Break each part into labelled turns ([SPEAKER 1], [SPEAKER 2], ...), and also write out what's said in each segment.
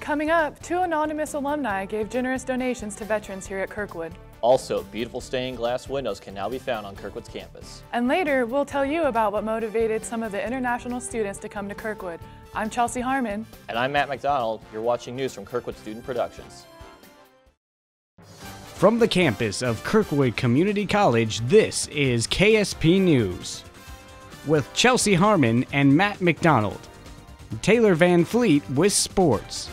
[SPEAKER 1] Coming up, 2 anonymous alumni gave generous donations to veterans here at Kirkwood.
[SPEAKER 2] Also, beautiful stained glass windows can now be found on Kirkwood's campus.
[SPEAKER 1] And later, we'll tell you about what motivated some of the international students to come to Kirkwood. I'm Chelsea Harman.
[SPEAKER 2] And I'm Matt MacDonald. You're watching news from Kirkwood Student Productions.
[SPEAKER 3] From the campus of Kirkwood Community College, this is KSP News. With Chelsea Harman and Matt MacDonald. Taylor Van Fleet with sports.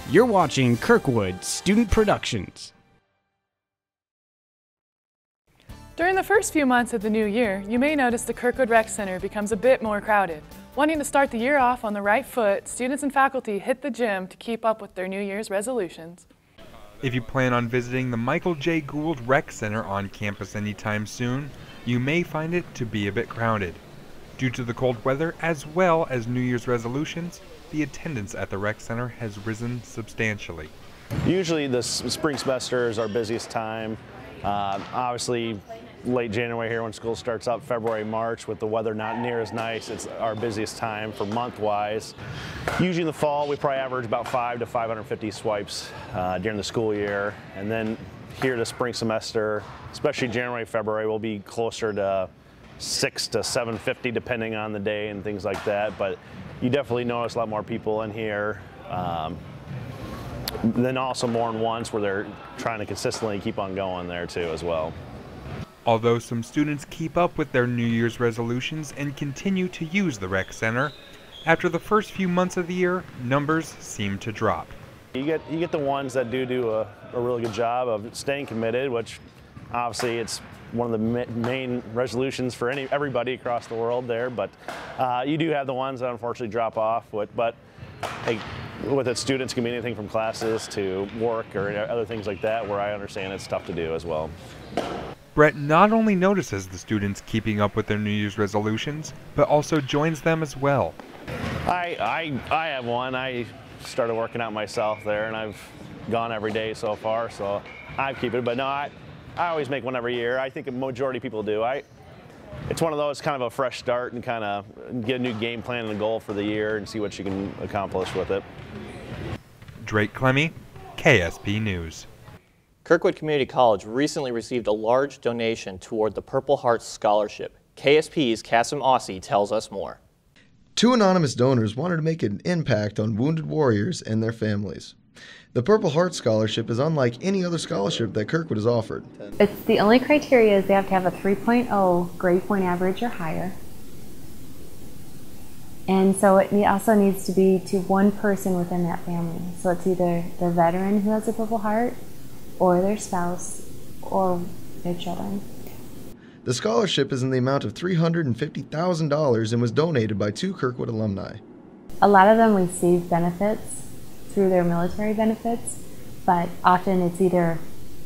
[SPEAKER 3] You're watching Kirkwood Student Productions.
[SPEAKER 1] During the first few months of the new year, you may notice the Kirkwood Rec Center becomes a bit more crowded. Wanting to start the year off on the right foot, students and faculty hit the gym to keep up with their New Year's resolutions.
[SPEAKER 4] If you plan on visiting the Michael J. Gould Rec Center on campus anytime soon, you may find it to be a bit crowded. Due to the cold weather as well as New Year's resolutions, the attendance at the rec center has risen substantially.
[SPEAKER 5] Usually the spring semester is our busiest time. Obviously late January here when school starts up, February, March, with the weather not near as nice, it's our busiest time for month-wise. Usually in the fall we probably average about 500 to 550 swipes during the school year, and then here the spring semester, especially January, February, will be closer to 600 to 750 depending on the day and things like that, but you definitely notice a lot more people in here. Then also more than once where they're trying to consistently keep on going there too as well.
[SPEAKER 4] Although some students keep up with their New Year's resolutions and continue to use the rec center, after the first few months of the year, numbers seem to drop.
[SPEAKER 5] You get the ones that do a really good job of staying committed, which obviously it's one of the main resolutions for everybody across the world there, but you do have the ones that unfortunately drop off, but with it, students can be anything from classes to work or other things like that, where I understand it's tough to do as well.
[SPEAKER 4] Brett not only notices the students keeping up with their New Year's resolutions, but also joins them as well.
[SPEAKER 5] I have one. I started working out myself there, and I've gone every day so far, so I keep it. But no, I always make one every year. I think a majority of people do. It's one of those kind of a fresh start and kind of get a new game plan and a goal for the year and see what you can accomplish with it.
[SPEAKER 4] Drake Clemmy, KSP News.
[SPEAKER 2] Kirkwood Community College recently received a large donation toward the Purple Heart Scholarship. KSP's Cassim Aussie tells us more.
[SPEAKER 6] 2 anonymous donors wanted to make an impact on wounded warriors and their families. The Purple Heart Scholarship is unlike any other scholarship that Kirkwood has offered.
[SPEAKER 7] It's the only criteria is they have to have a 3.0 grade point average or higher. And so it also needs to be to one person within that family. So it's either the veteran who has a Purple Heart, or their spouse, or their children.
[SPEAKER 6] The scholarship is in the amount of $350,000 and was donated by 2 Kirkwood alumni.
[SPEAKER 7] A lot of them receive benefits through their military benefits, but often it's either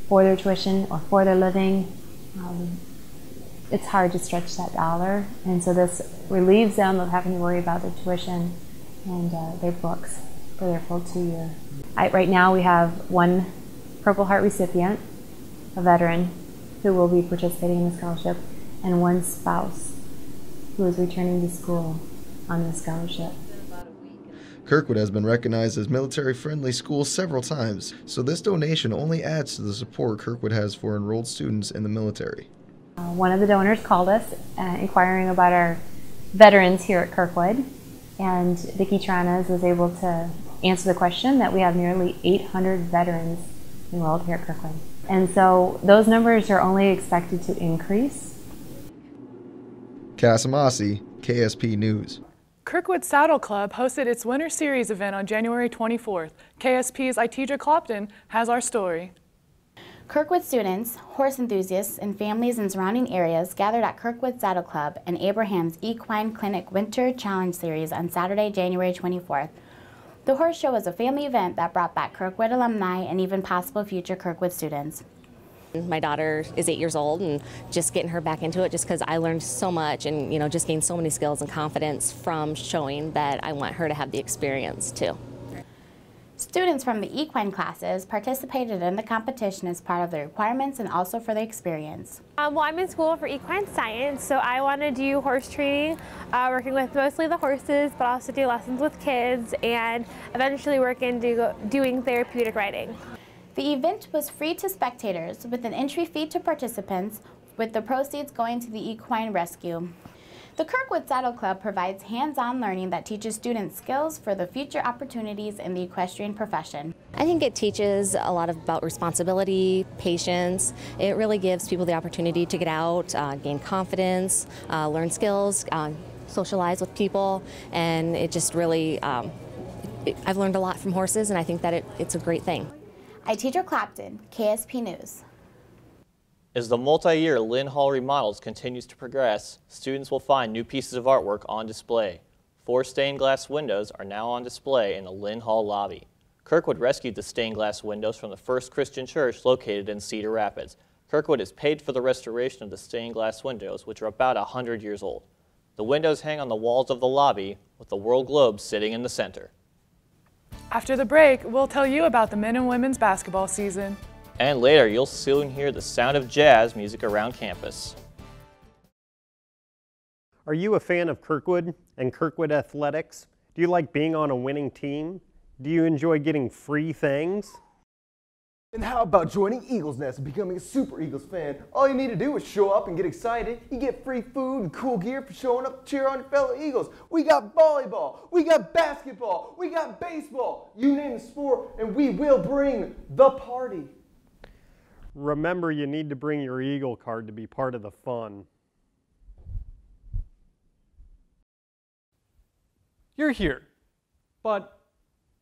[SPEAKER 7] for their tuition or for their living. It's hard to stretch that dollar, and so this relieves them of having to worry about their tuition and their books for their full 2 year. Right now we have 1 Purple Heart recipient, a veteran, who will be participating in the scholarship, and 1 spouse who is returning to school on the scholarship.
[SPEAKER 6] Kirkwood has been recognized as military-friendly school several times, so this donation only adds to the support Kirkwood has for enrolled students in the military.
[SPEAKER 7] One of the donors called us inquiring about our veterans here at Kirkwood, and Vicki Tranas was able to answer the question that we have nearly 800 veterans enrolled here at Kirkwood. And so those numbers are only expected to increase.
[SPEAKER 6] Cassim Aussie, KSP News.
[SPEAKER 1] Kirkwood Saddle Club hosted its Winter Series event on January 24th. KSP's Itidra Clopton has our story.
[SPEAKER 8] Kirkwood students, horse enthusiasts, and families in surrounding areas gathered at Kirkwood Saddle Club and Abraham's Equine Clinic Winter Challenge Series on Saturday, January 24th. The horse show was a family event that brought back Kirkwood alumni and even possible future Kirkwood students.
[SPEAKER 9] My daughter is 8 years old, and just getting her back into it just because I learned so much and just gained so many skills and confidence from showing that I want her to have the experience too.
[SPEAKER 8] Students from the equine classes participated in the competition as part of the requirements and also for the experience.
[SPEAKER 10] Well, I'm in school for equine science, so I want to do horse training, working with mostly the horses, but also do lessons with kids and eventually work into doing therapeutic riding.
[SPEAKER 8] The event was free to spectators with an entry fee to participants, with the proceeds going to the equine rescue. The Kirkwood Saddle Club provides hands-on learning that teaches students skills for the future opportunities in the equestrian profession.
[SPEAKER 9] I think it teaches a lot about responsibility, patience. It really gives people the opportunity to get out, gain confidence, learn skills, socialize with people, and it just really, I've learned a lot from horses, and I think that it's a great thing.
[SPEAKER 8] I'm Teacher Clapton, KSP News.
[SPEAKER 2] As the multi-year Lynn Hall remodels continues to progress, students will find new pieces of artwork on display. 4 stained glass windows are now on display in the Lynn Hall lobby. Kirkwood rescued the stained glass windows from the First Christian Church located in Cedar Rapids. Kirkwood has paid for the restoration of the stained glass windows, which are about 100 years old. The windows hang on the walls of the lobby, with the world globe sitting in the center.
[SPEAKER 1] After the break, we'll tell you about the men and women's basketball season.
[SPEAKER 2] And later, you'll soon hear the sound of jazz music around campus.
[SPEAKER 11] Are you a fan of Kirkwood and Kirkwood athletics? Do you like being on a winning team? Do you enjoy getting free things?
[SPEAKER 12] And how about joining Eagles Nest and becoming a Super Eagles fan? All you need to do is show up and get excited. You get free food and cool gear for showing up to cheer on your fellow Eagles. We got volleyball, we got basketball, we got baseball. You name the sport and we will bring the party.
[SPEAKER 11] Remember, you need to bring your Eagle card to be part of the fun.
[SPEAKER 13] You're here, but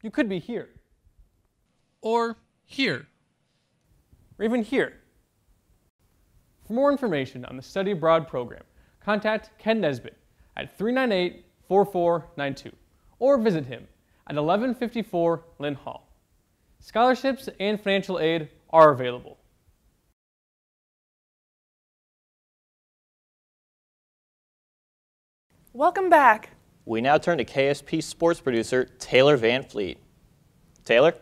[SPEAKER 13] you could be here. Or here. Or even here. For more information on the Study Abroad program, contact Ken Nesbitt at 398-4492 or visit him at 1154 Lynn Hall. Scholarships and financial aid are available.
[SPEAKER 1] Welcome back.
[SPEAKER 2] We now turn to KSP sports producer Taylor Van Fleet. Taylor?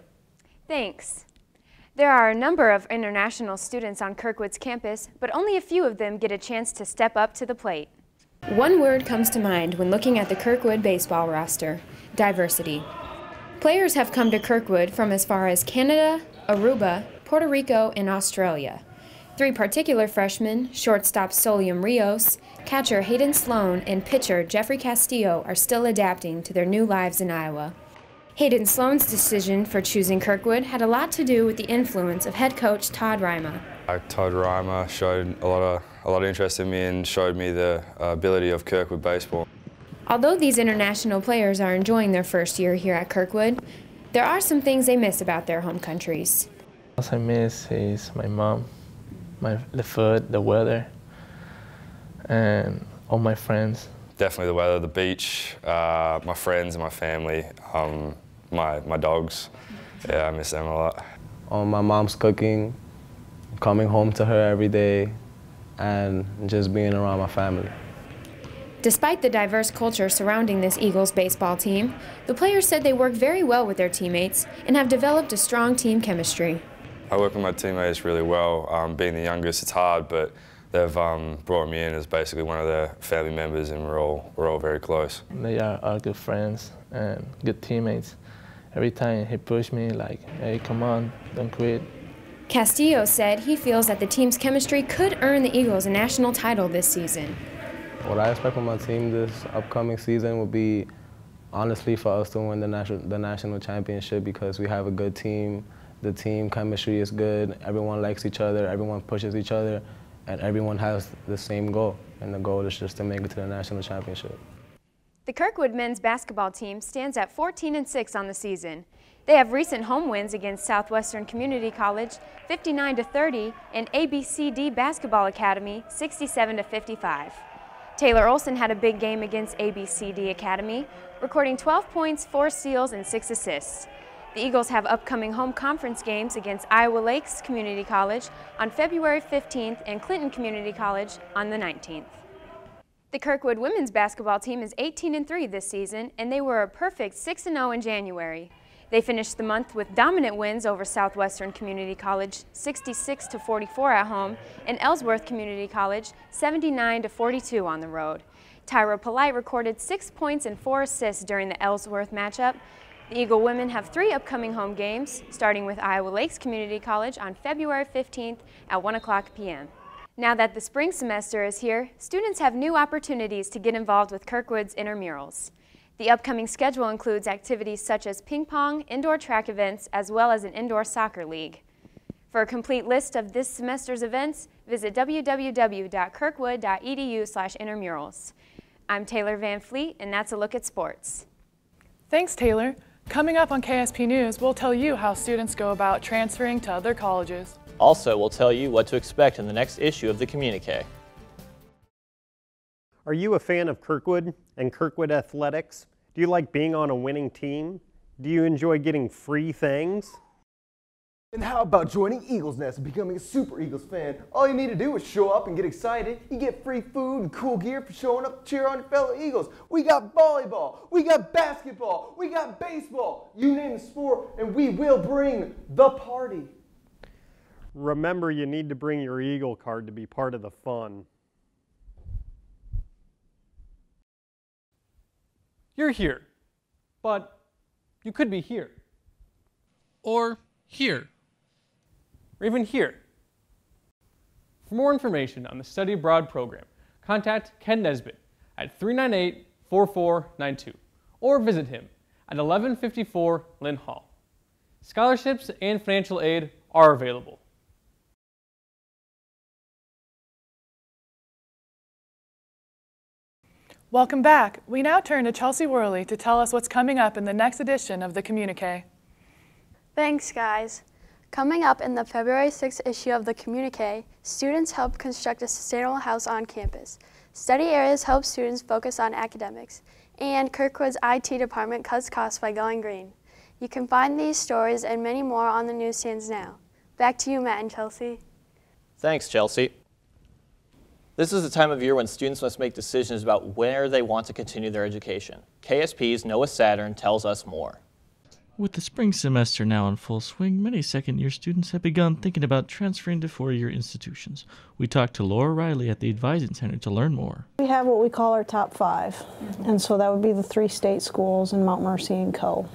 [SPEAKER 14] Thanks. There are a number of international students on Kirkwood's campus, but only a few of them get a chance to step up to the plate. One word comes to mind when looking at the Kirkwood baseball roster: diversity. Players have come to Kirkwood from as far as Canada, Aruba, Puerto Rico, and Australia. 3 particular freshmen, shortstop Solium Rios, catcher Hayden Sloan, and pitcher Jeffrey Castillo are still adapting to their new lives in Iowa. Hayden Sloan's decision for choosing Kirkwood had a lot to do with the influence of head coach Todd Reimer.
[SPEAKER 15] Todd Reimer showed a lot of interest in me and showed me the ability of Kirkwood baseball.
[SPEAKER 14] Although these international players are enjoying their first year here at Kirkwood, there are some things they miss about their home countries.
[SPEAKER 16] What I miss is my mom, the food, the weather, and all my friends.
[SPEAKER 15] Definitely the weather, the beach, my friends and my family, my dogs. Yeah, I miss them a lot.
[SPEAKER 17] My mom's cooking, coming home to her every day, and just being around my family.
[SPEAKER 14] Despite the diverse culture surrounding this Eagles baseball team, the players said they work very well with their teammates and have developed a strong team chemistry.
[SPEAKER 15] I work with my teammates really well. Being the youngest, it's hard, but they've brought me in as basically one of their family members, and we're all very close.
[SPEAKER 16] They are good friends and good teammates. Every time he pushed me, like, hey, come on, don't quit.
[SPEAKER 14] Castillo said he feels that the team's chemistry could earn the Eagles a national title this season.
[SPEAKER 17] What I expect from my team this upcoming season will be, honestly, for us to win the national championship, because we have a good team. The team chemistry is good. Everyone likes each other. Everyone pushes each other. And everyone has the same goal. And the goal is just to make it to the national championship.
[SPEAKER 14] The Kirkwood men's basketball team stands at 14-6 on the season. They have recent home wins against Southwestern Community College, 59-30, and ABCD Basketball Academy, 67-55. Taylor Olson had a big game against ABCD Academy, recording 12 points, 4 steals, and 6 assists. The Eagles have upcoming home conference games against Iowa Lakes Community College on February 15th and Clinton Community College on the 19th. The Kirkwood women's basketball team is 18-3 this season, and they were a perfect 6-0 in January. They finished the month with dominant wins over Southwestern Community College 66-44 at home and Ellsworth Community College 79-42 on the road. Tyra Polite recorded 6 points and 4 assists during the Ellsworth matchup. The Eagle women have 3 upcoming home games, starting with Iowa Lakes Community College on February 15th at 1:00 p.m. Now that the spring semester is here, students have new opportunities to get involved with Kirkwood's intramurals. The upcoming schedule includes activities such as ping pong, indoor track events, as well as an indoor soccer league. For a complete list of this semester's events, visit www.kirkwood.edu/intramurals. I'm Taylor Van Fleet, and that's a look at sports.
[SPEAKER 1] Thanks, Taylor. Coming up on KSP News, we'll tell you how students go about transferring to other colleges.
[SPEAKER 2] Also, we'll tell you what to expect in the next issue of the Communique.
[SPEAKER 11] Are you a fan of Kirkwood and Kirkwood athletics? Do you like being on a winning team? Do you enjoy getting free things?
[SPEAKER 12] And how about joining Eagles Nest and becoming a Super Eagles fan? All you need to do is show up and get excited. You get free food and cool gear for showing up to cheer on your fellow Eagles. We got volleyball, we got basketball, we got baseball. You name the sport and we will bring the party.
[SPEAKER 11] Remember, you need to bring your Eagle card to be part of the fun.
[SPEAKER 13] You're here, but you could be here. Or here. Or even here. For more information on the Study Abroad program, contact Ken Nesbitt at 398-4492 or visit him at 1154 Lynn Hall. Scholarships and financial aid are available.
[SPEAKER 1] Welcome back. We now turn to Chelsea Worley to tell us what's coming up in the next edition of the Communique.
[SPEAKER 18] Thanks, guys. Coming up in the February 6th issue of the Communique, students help construct a sustainable house on campus. Study areas help students focus on academics. And Kirkwood's IT department cuts costs by going green. You can find these stories and many more on the newsstands now. Back to you, Matt and Chelsea.
[SPEAKER 2] Thanks, Chelsea. This is the time of year when students must make decisions about where they want to continue their education. KSP's Noah Saturn tells us more.
[SPEAKER 19] With the spring semester now in full swing, many second-year students have begun thinking about transferring to four-year institutions. We talked to Laura Riley at the Advising Center to learn more.
[SPEAKER 20] We have what we call our top 5, and so that would be the 3 state schools and Mount Mercy and Co.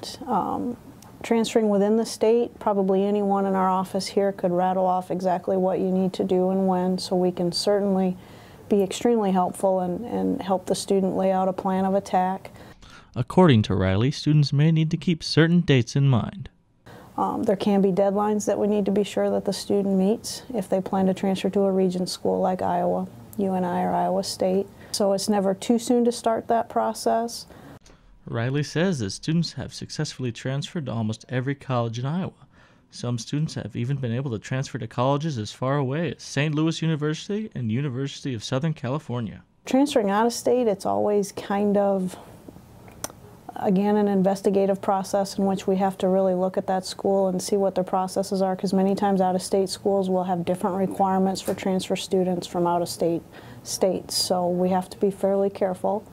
[SPEAKER 20] Transferring within the state, probably anyone in our office here could rattle off exactly what you need to do and when, so we can certainly be extremely helpful and help the student lay out a plan of attack.
[SPEAKER 19] According to Riley, students may need to keep certain dates in mind.
[SPEAKER 20] There can be deadlines that we need to be sure that the student meets if they plan to transfer to a region school like Iowa, UNI, or Iowa State. So it's never too soon to start that process.
[SPEAKER 19] Riley says that students have successfully transferred to almost every college in Iowa. Some students have even been able to transfer to colleges as far away as St. Louis University and University of Southern California.
[SPEAKER 20] Transferring out of state, it's always kind of, again, an investigative process in which we have to really look at that school and see what their processes are, because many times out-of-state schools will have different requirements for transfer students from out-of-state states, so we have to be fairly careful.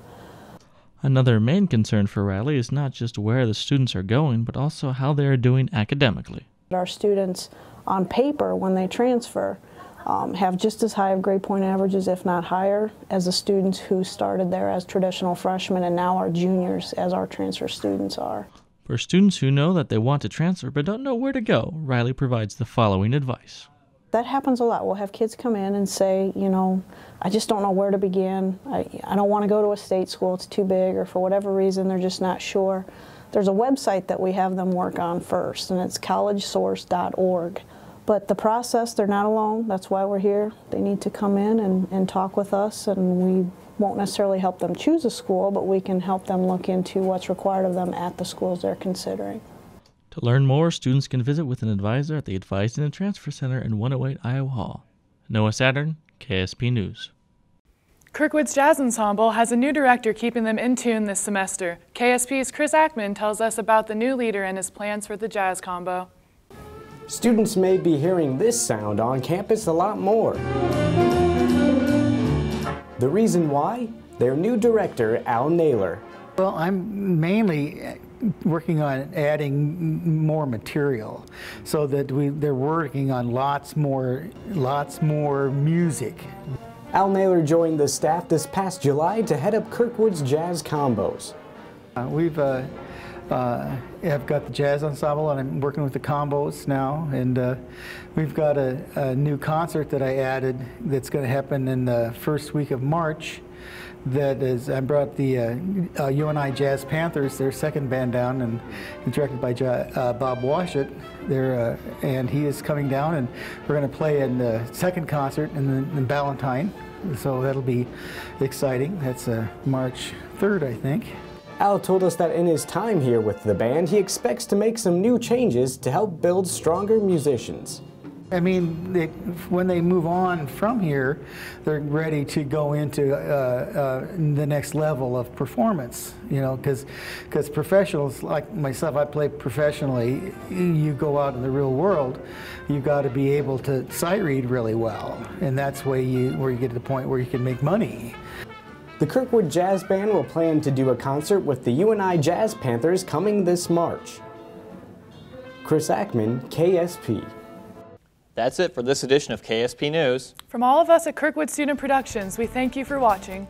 [SPEAKER 19] Another main concern for Riley is not just where the students are going, but also how they are doing academically.
[SPEAKER 20] Our students, on paper, when they transfer, have just as high of grade point averages, if not higher, as the students who started there as traditional freshmen and now are juniors, as our transfer students are.
[SPEAKER 19] For students who know that they want to transfer but don't know where to go, Riley provides the following advice.
[SPEAKER 20] That happens a lot. We'll have kids come in and say, you know, I just don't know where to begin. I don't want to go to a state school, it's too big, or for whatever reason they're just not sure. There's a website that we have them work on first, and it's collegesource.org. But the process, they're not alone. That's why we're here. They need to come in and talk with us, and we won't necessarily help them choose a school, but we can help them look into what's required of them at the schools they're considering.
[SPEAKER 19] To learn more, students can visit with an advisor at the Advising and Transfer Center in 108 Iowa Hall. Noah Saturn, KSP News.
[SPEAKER 1] Kirkwood's Jazz Ensemble has a new director keeping them in tune this semester. KSP's Chris Ackman tells us about the new leader and his plans for the jazz combo.
[SPEAKER 21] Students may be hearing this sound on campus a lot more. The reason why? Their new director, Al Naylor.
[SPEAKER 22] Well, I'm mainly
[SPEAKER 3] working on adding more material, so that they're working on lots more music.
[SPEAKER 21] Al Naylor joined the staff this past July to head up Kirkwood's jazz combos.
[SPEAKER 3] We've have got the jazz ensemble, and I'm working with the combos now, and we've got a new concert that I added that's going to happen in the first week of March. That is, I brought the UNI Jazz Panthers, their second band down, and directed by Bob Washut. And he is coming down, and we're going to play in the second concert in Valentine, so that'll be exciting. That's March 3rd, I think.
[SPEAKER 21] Al told us that in his time here with the band, he expects to make some new changes to help build stronger musicians.
[SPEAKER 3] I mean, when they move on from here, they're ready to go into the next level of performance, you know, because professionals like myself, I play professionally. You go out in the real world, you've got to be able to sight read really well, and that's where you get to the point where you can make money.
[SPEAKER 21] The Kirkwood Jazz Band will plan to do a concert with the UNI Jazz Panthers coming this March. Chris Ackman, KSP.
[SPEAKER 2] That's it for this edition of KSP News.
[SPEAKER 1] From all of us at Kirkwood Student Productions, we thank you for watching.